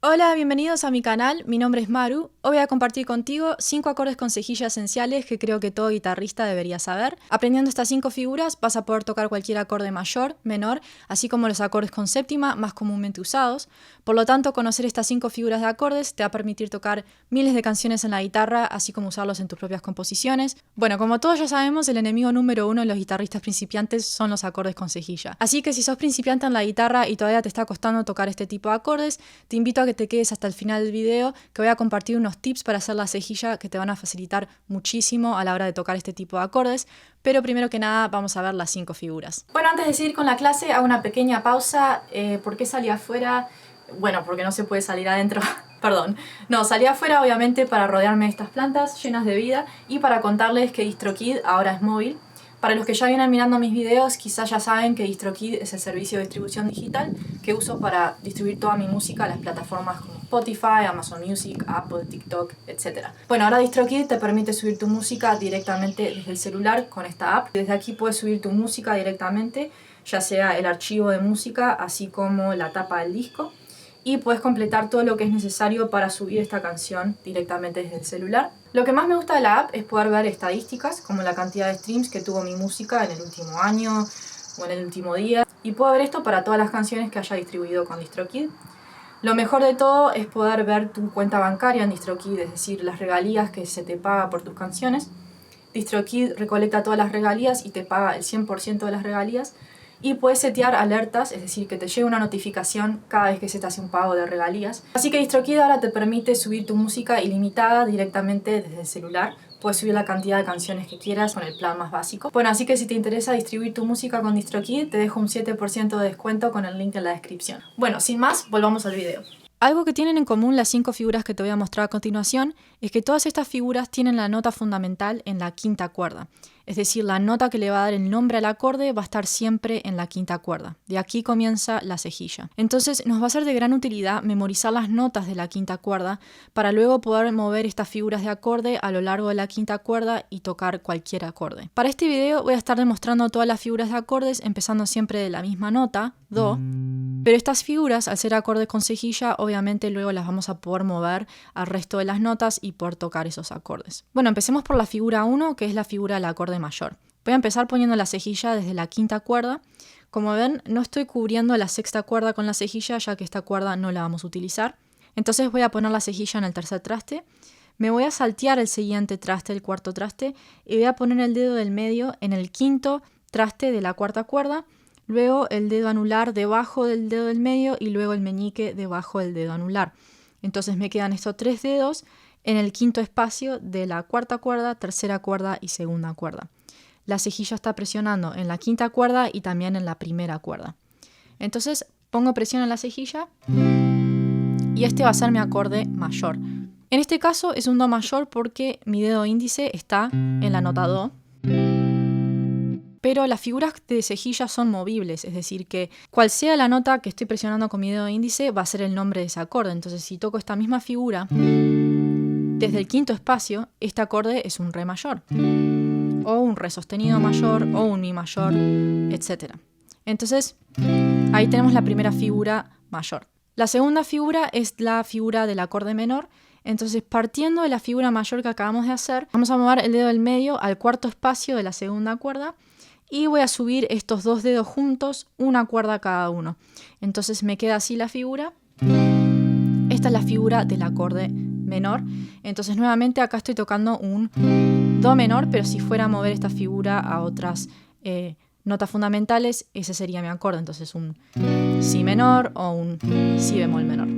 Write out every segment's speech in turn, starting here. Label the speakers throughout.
Speaker 1: Hola, bienvenidos a mi canal, mi nombre es Maru. Hoy voy a compartir contigo 5 acordes con cejilla esenciales que creo que todo guitarrista debería saber. Aprendiendo estas 5 figuras vas a poder tocar cualquier acorde mayor, menor, así como los acordes con séptima más comúnmente usados. Por lo tanto, conocer estas 5 figuras de acordes te va a permitir tocar miles de canciones en la guitarra, así como usarlos en tus propias composiciones. Bueno, como todos ya sabemos, el enemigo número 1 de los guitarristas principiantes son los acordes con cejilla. Así que si sos principiante en la guitarra y todavía te está costando tocar este tipo de acordes, te invito a que te quedes hasta el final del video, que voy a compartir unos tips para hacer la cejilla que te van a facilitar muchísimo a la hora de tocar este tipo de acordes. Pero primero que nada vamos a ver las 5 figuras. Bueno, antes de seguir con la clase hago una pequeña pausa. ¿Por qué salí afuera? Bueno, porque no se puede salir adentro. Perdón. No, salí afuera obviamente para rodearme de estas plantas llenas de vida y para contarles que DistroKid ahora es móvil. Para los que ya vienen mirando mis videos, quizás ya saben que DistroKid es el servicio de distribución digital que uso para distribuir toda mi música a las plataformas como Spotify, Amazon Music, Apple, TikTok, etc. Bueno, ahora DistroKid te permite subir tu música directamente desde el celular con esta app. Desde aquí puedes subir tu música directamente, ya sea el archivo de música, así como la tapa del disco. Y puedes completar todo lo que es necesario para subir esta canción directamente desde el celular. Lo que más me gusta de la app es poder ver estadísticas, como la cantidad de streams que tuvo mi música en el último año o en el último día. Y puedo ver esto para todas las canciones que haya distribuido con DistroKid. Lo mejor de todo es poder ver tu cuenta bancaria en DistroKid, es decir, las regalías que se te paga por tus canciones. DistroKid recolecta todas las regalías y te paga el 100% de las regalías. Y puedes setear alertas, es decir, que te llegue una notificación cada vez que se te hace un pago de regalías. Así que DistroKid ahora te permite subir tu música ilimitada directamente desde el celular. Puedes subir la cantidad de canciones que quieras con el plan más básico. Bueno, así que si te interesa distribuir tu música con DistroKid, te dejo un 7% de descuento con el link en la descripción. Bueno, sin más, volvamos al video. Algo que tienen en común las 5 figuras que te voy a mostrar a continuación es que todas estas figuras tienen la nota fundamental en la quinta cuerda. Es decir, la nota que le va a dar el nombre al acorde va a estar siempre en la quinta cuerda. De aquí comienza la cejilla. Entonces nos va a ser de gran utilidad memorizar las notas de la quinta cuerda para luego poder mover estas figuras de acorde a lo largo de la quinta cuerda y tocar cualquier acorde. Para este video voy a estar demostrando todas las figuras de acordes empezando siempre de la misma nota, Do. Pero estas figuras, al ser acordes con cejilla, obviamente luego las vamos a poder mover al resto de las notas y poder tocar esos acordes. Bueno, empecemos por la figura 1, que es la figura del acorde mayor. Voy a empezar poniendo la cejilla desde la quinta cuerda. Como ven, no estoy cubriendo la sexta cuerda con la cejilla, ya que esta cuerda no la vamos a utilizar. Entonces voy a poner la cejilla en el tercer traste. Me voy a saltear el siguiente traste, el cuarto traste, y voy a poner el dedo del medio en el quinto traste de la cuarta cuerda. Luego el dedo anular debajo del dedo del medio y luego el meñique debajo del dedo anular. Entonces me quedan estos 3 dedos en el quinto espacio de la cuarta cuerda, tercera cuerda y segunda cuerda. La cejilla está presionando en la quinta cuerda y también en la primera cuerda. Entonces pongo presión en la cejilla y este va a ser mi acorde mayor. En este caso es un Do mayor porque mi dedo índice está en la nota Do. Pero las figuras de cejilla son movibles, es decir, que cual sea la nota que estoy presionando con mi dedo índice va a ser el nombre de ese acorde. Entonces, si toco esta misma figura, desde el quinto espacio, este acorde es un Re mayor, o un Re sostenido mayor, o un Mi mayor, etc. Entonces, ahí tenemos la primera figura mayor. La segunda figura es la figura del acorde menor. Entonces, partiendo de la figura mayor que acabamos de hacer, vamos a mover el dedo del medio al cuarto espacio de la segunda cuerda y voy a subir estos 2 dedos juntos, una cuerda cada uno. Entonces me queda así la figura. Esta es la figura del acorde menor. Entonces nuevamente acá estoy tocando un Do menor, pero si fuera a mover esta figura a otras notas fundamentales, ese sería mi acorde. Entonces un Si menor o un Si bemol menor.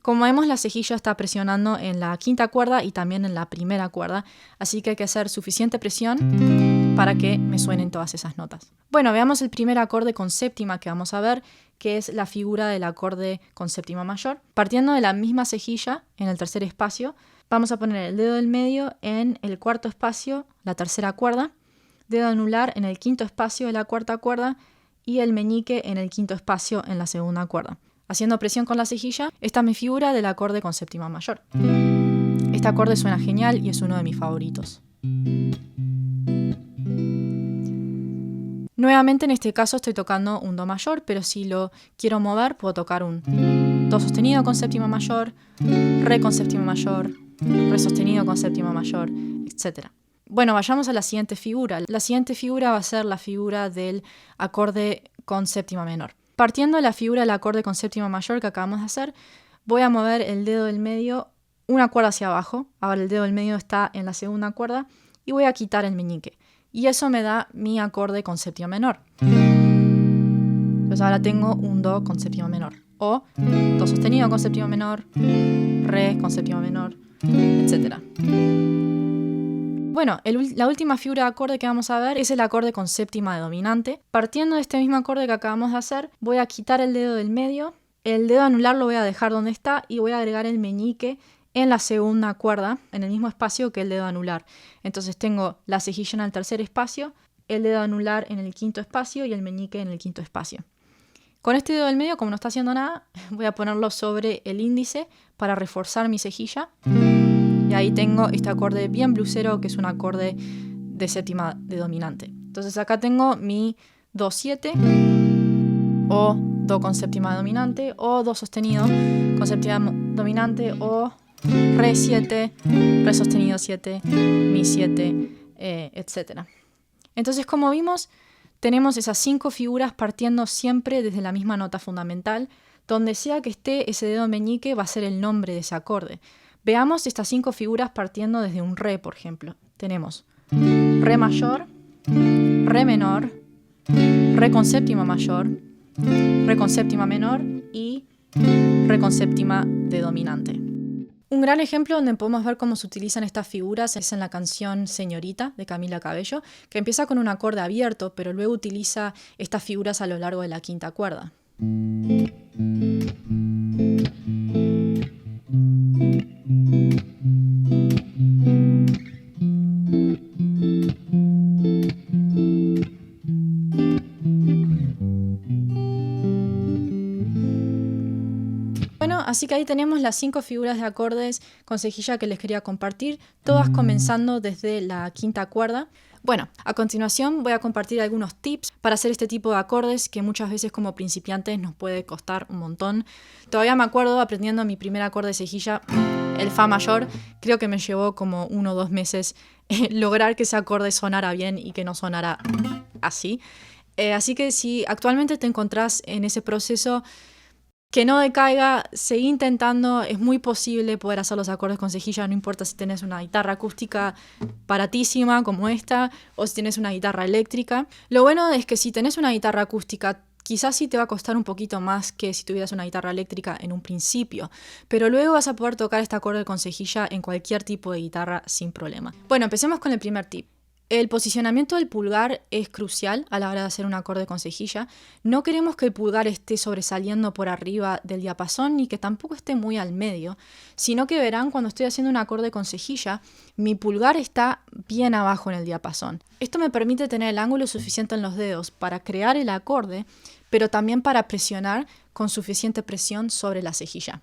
Speaker 1: Como vemos, la cejilla está presionando en la quinta cuerda y también en la primera cuerda, así que hay que hacer suficiente presión para que me suenen todas esas notas. Bueno, veamos el primer acorde con séptima que vamos a ver, que es la figura del acorde con séptima mayor. Partiendo de la misma cejilla, en el tercer espacio, vamos a poner el dedo del medio en el cuarto espacio, la tercera cuerda, dedo anular en el quinto espacio de la cuarta cuerda y el meñique en el quinto espacio en la segunda cuerda. Haciendo presión con la cejilla, esta es mi figura del acorde con séptima mayor. Este acorde suena genial y es uno de mis favoritos. Nuevamente en este caso estoy tocando un Do mayor, pero si lo quiero mover puedo tocar un do sostenido con séptima mayor, re con séptima mayor, re sostenido con séptima mayor, etc. Bueno, vayamos a la siguiente figura. La siguiente figura va a ser la figura del acorde con séptima menor. Partiendo de la figura del acorde con séptima mayor que acabamos de hacer, voy a mover el dedo del medio una cuerda hacia abajo. Ahora el dedo del medio está en la segunda cuerda y voy a quitar el meñique. Y eso me da mi acorde con séptima menor. Pues ahora tengo un do con séptima menor. O do sostenido con séptima menor, re con séptima menor, etc. Bueno, la última figura de acorde que vamos a ver es el acorde con séptima de dominante. Partiendo de este mismo acorde que acabamos de hacer, voy a quitar el dedo del medio, el dedo anular lo voy a dejar donde está y voy a agregar el meñique en la segunda cuerda, en el mismo espacio que el dedo anular. Entonces tengo la cejilla en el tercer espacio, el dedo anular en el quinto espacio y el meñique en el quinto espacio. Con este dedo del medio, como no está haciendo nada, voy a ponerlo sobre el índice para reforzar mi cejilla. Y ahí tengo este acorde bien bluesero, que es un acorde de séptima de dominante. Entonces acá tengo mi do-7, o do con séptima dominante, o do sostenido con séptima dominante, o re-7, re sostenido 7, mi 7, etc. Entonces, como vimos, tenemos esas 5 figuras partiendo siempre desde la misma nota fundamental. Donde sea que esté ese dedo meñique va a ser el nombre de ese acorde. Veamos estas 5 figuras partiendo desde un re, por ejemplo. Tenemos re mayor, re menor, re con séptima mayor, re con séptima menor y re con séptima de dominante. Un gran ejemplo donde podemos ver cómo se utilizan estas figuras es en la canción Señorita de Camila Cabello, que empieza con un acorde abierto, pero luego utiliza estas figuras a lo largo de la quinta cuerda. Bueno, así que ahí tenemos las 5 figuras de acordes con cejilla que les quería compartir, todas comenzando desde la quinta cuerda. Bueno, a continuación voy a compartir algunos tips para hacer este tipo de acordes que muchas veces como principiantes nos puede costar un montón. Todavía me acuerdo aprendiendo mi primer acorde de cejilla, el fa mayor, creo que me llevó como 1 o 2 meses lograr que ese acorde sonara bien y que no sonara así. Así que si actualmente te encontrás en ese proceso, que no decaiga, seguí intentando, es muy posible poder hacer los acordes con cejilla, no importa si tenés una guitarra acústica baratísima como esta o si tenés una guitarra eléctrica. Lo bueno es que si tenés una guitarra acústica, quizás sí te va a costar un poquito más que si tuvieras una guitarra eléctrica en un principio, pero luego vas a poder tocar este acorde con cejilla en cualquier tipo de guitarra sin problema. Bueno, empecemos con el primer tip. El posicionamiento del pulgar es crucial a la hora de hacer un acorde con cejilla. No queremos que el pulgar esté sobresaliendo por arriba del diapasón ni que tampoco esté muy al medio, sino que verán cuando estoy haciendo un acorde con cejilla, mi pulgar está bien abajo en el diapasón. Esto me permite tener el ángulo suficiente en los dedos para crear el acorde, pero también para presionar con suficiente presión sobre la cejilla.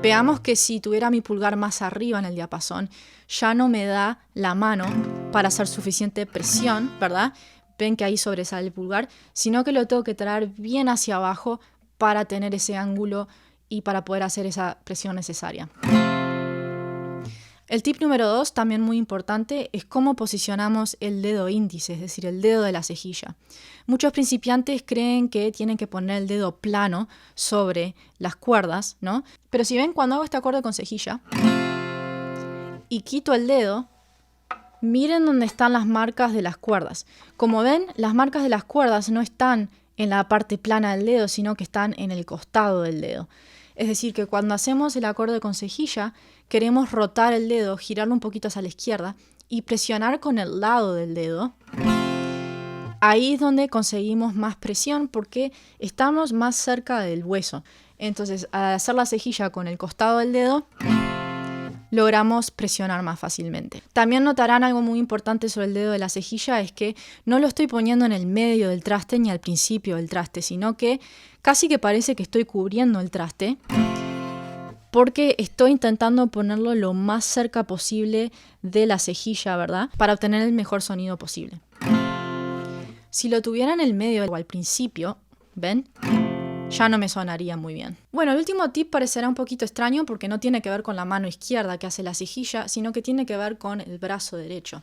Speaker 1: Veamos que si tuviera mi pulgar más arriba en el diapasón, ya no me da la mano para hacer suficiente presión, ¿verdad? Ven que ahí sobresale el pulgar, sino que lo tengo que traer bien hacia abajo para tener ese ángulo y para poder hacer esa presión necesaria. El tip número 2, también muy importante, es cómo posicionamos el dedo índice, es decir, el dedo de la cejilla. Muchos principiantes creen que tienen que poner el dedo plano sobre las cuerdas, ¿no? Pero si ven, cuando hago este acorde con cejilla y quito el dedo, miren dónde están las marcas de las cuerdas. Como ven, las marcas de las cuerdas no están en la parte plana del dedo, sino que están en el costado del dedo. Es decir, que cuando hacemos el acorde con cejilla, queremos rotar el dedo, girarlo un poquito hacia la izquierda y presionar con el lado del dedo. Ahí es donde conseguimos más presión porque estamos más cerca del hueso. Entonces, al hacer la cejilla con el costado del dedo, logramos presionar más fácilmente. También notarán algo muy importante sobre el dedo de la cejilla, es que no lo estoy poniendo en el medio del traste ni al principio del traste, sino que casi que parece que estoy cubriendo el traste porque estoy intentando ponerlo lo más cerca posible de la cejilla, ¿verdad? Para obtener el mejor sonido posible. Si lo tuviera en el medio o al principio, ¿ven? ya no me sonaría muy bien. Bueno, el último tip parecerá un poquito extraño porque no tiene que ver con la mano izquierda que hace la cejilla, sino que tiene que ver con el brazo derecho.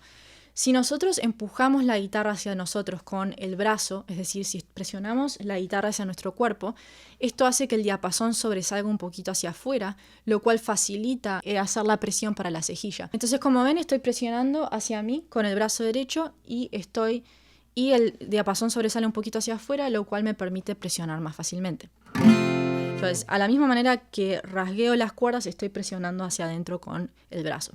Speaker 1: Si nosotros empujamos la guitarra hacia nosotros con el brazo, es decir, si presionamos la guitarra hacia nuestro cuerpo, esto hace que el diapasón sobresalga un poquito hacia afuera, lo cual facilita hacer la presión para la cejilla. Entonces, como ven, estoy presionando hacia mí con el brazo derecho y el diapasón sobresale un poquito hacia afuera, lo cual me permite presionar más fácilmente. Entonces, a la misma manera que rasgueo las cuerdas, estoy presionando hacia adentro con el brazo.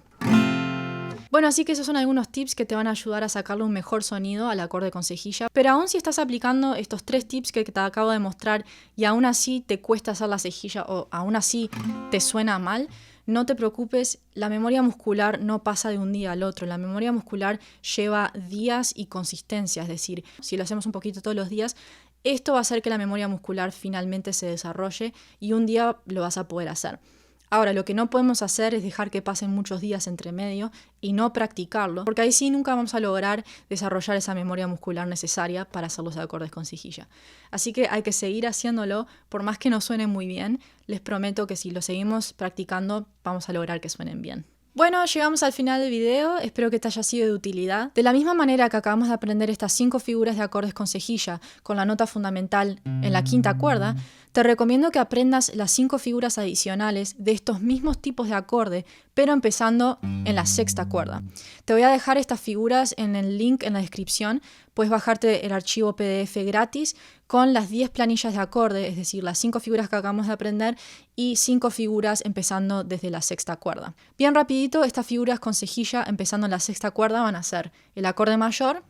Speaker 1: Bueno, así que esos son algunos tips que te van a ayudar a sacarle un mejor sonido al acorde con cejilla. Pero aún si estás aplicando estos 3 tips que te acabo de mostrar y aún así te cuesta hacer la cejilla o aún así te suena mal, no te preocupes, la memoria muscular no pasa de un día al otro. La memoria muscular lleva días y consistencia, es decir, si lo hacemos un poquito todos los días, esto va a hacer que la memoria muscular finalmente se desarrolle y un día lo vas a poder hacer. Ahora, lo que no podemos hacer es dejar que pasen muchos días entre medio y no practicarlo, porque ahí sí nunca vamos a lograr desarrollar esa memoria muscular necesaria para hacer los acordes con cejilla. Así que hay que seguir haciéndolo, por más que no suene muy bien, les prometo que si lo seguimos practicando vamos a lograr que suenen bien. Bueno, llegamos al final del video, espero que te haya sido de utilidad. De la misma manera que acabamos de aprender estas 5 figuras de acordes con cejilla con la nota fundamental en la quinta cuerda, te recomiendo que aprendas las 5 figuras adicionales de estos mismos tipos de acorde, pero empezando en la sexta cuerda. Te voy a dejar estas figuras en el link en la descripción. Puedes bajarte el archivo PDF gratis con las 10 planillas de acorde, es decir, las 5 figuras que acabamos de aprender y 5 figuras empezando desde la sexta cuerda. Bien rapidito, estas figuras con cejilla empezando en la sexta cuerda van a ser el acorde mayor,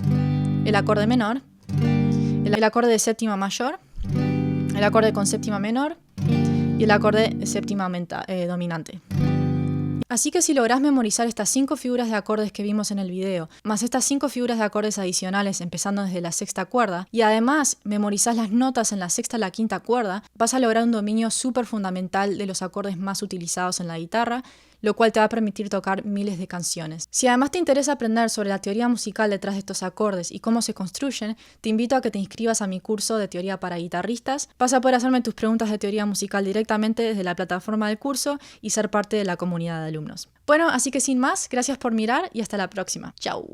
Speaker 1: el acorde menor, el acorde de séptima mayor, el acorde con séptima menor y el acorde de séptima dominante. Así que si lográs memorizar estas 5 figuras de acordes que vimos en el video, más estas 5 figuras de acordes adicionales empezando desde la sexta cuerda, y además memorizás las notas en la sexta y la quinta cuerda, vas a lograr un dominio súper fundamental de los acordes más utilizados en la guitarra, lo cual te va a permitir tocar miles de canciones. Si además te interesa aprender sobre la teoría musical detrás de estos acordes y cómo se construyen, te invito a que te inscribas a mi curso de teoría para guitarristas. Vas a poder hacerme tus preguntas de teoría musical directamente desde la plataforma del curso y ser parte de la comunidad de alumnos. Bueno, así que sin más, gracias por mirar y hasta la próxima. Chao.